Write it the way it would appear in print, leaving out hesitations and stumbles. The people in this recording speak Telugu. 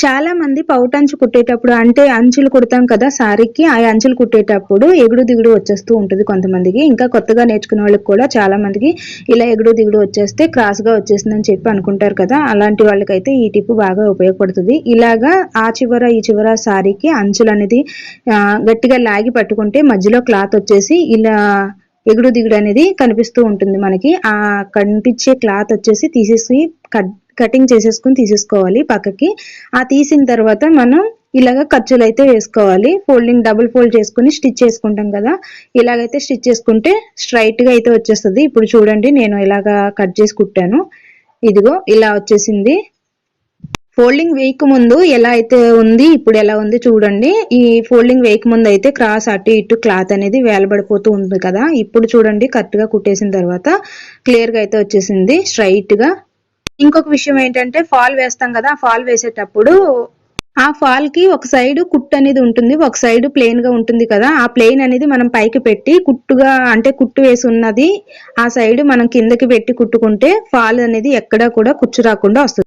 చాలా మంది పౌటంచు కుట్టేటప్పుడు అంటే అంచులు కుడతాం కదా సారీకి, ఆ అంచులు కుట్టేటప్పుడు ఎగుడు దిగుడు వచ్చేస్తూ ఉంటుంది కొంతమందికి. ఇంకా కొత్తగా నేర్చుకునే వాళ్ళకి కూడా చాలా మందికి ఇలా ఎగుడు దిగుడు వచ్చేస్తే క్రాస్గా వచ్చేసిందని చెప్పి అనుకుంటారు కదా. అలాంటి వాళ్ళకైతే ఈ టిప్ బాగా ఉపయోగపడుతుంది. ఇలాగా ఆ చివర ఈ చివర సారీకి అంచులు అనేది గట్టిగా లాగి పట్టుకుంటే మధ్యలో క్లాత్ వచ్చేసి ఇలా ఎగుడు దిగుడు అనేది కనిపిస్తూ ఉంటుంది మనకి. ఆ కనిపించే క్లాత్ వచ్చేసి తీసేసి కటింగ్ చేసేసుకుని తీసేసుకోవాలి పక్కకి. ఆ తీసిన తర్వాత మనం ఇలాగ ఖర్చులు అయితే వేసుకోవాలి. ఫోల్డింగ్ డబుల్ ఫోల్డ్ చేసుకుని స్టిచ్ చేసుకుంటాం కదా, ఇలాగైతే స్టిచ్ చేసుకుంటే స్ట్రైట్ గా అయితే వచ్చేస్తుంది. ఇప్పుడు చూడండి నేను ఇలాగా కట్ చేసి కుట్టాను, ఇదిగో ఇలా వచ్చేసింది. ఫోల్డింగ్ వేయక ముందు ఎలా అయితే ఉంది ఇప్పుడు ఎలా ఉంది చూడండి. ఈ ఫోల్డింగ్ వేయక ముందు అయితే క్రాస్ అటు ఇటు క్లాత్ అనేది వేలబడిపోతూ ఉంది కదా, ఇప్పుడు చూడండి కరెక్ట్ గా కుట్టేసిన తర్వాత క్లియర్ గా అయితే వచ్చేసింది స్ట్రైట్ గా. ఇంకొక విషయం ఏంటంటే ఫాల్ వేస్తాం కదా, ఫాల్ వేసేటప్పుడు ఆ ఫాల్ కి ఒక సైడ్ కుట్టు అనేది ఉంటుంది, ఒక సైడ్ ప్లెయిన్ గా ఉంటుంది కదా. ఆ ప్లెయిన్ అనేది మనం పైకి పెట్టి కుట్టుగా అంటే కుట్టు వేసి ఉన్నది ఆ సైడ్ మనం కిందకి పెట్టి కుట్టుకుంటే ఫాల్ అనేది ఎక్కడా కూడా కుచ్చు రాకుండా వస్తుంది.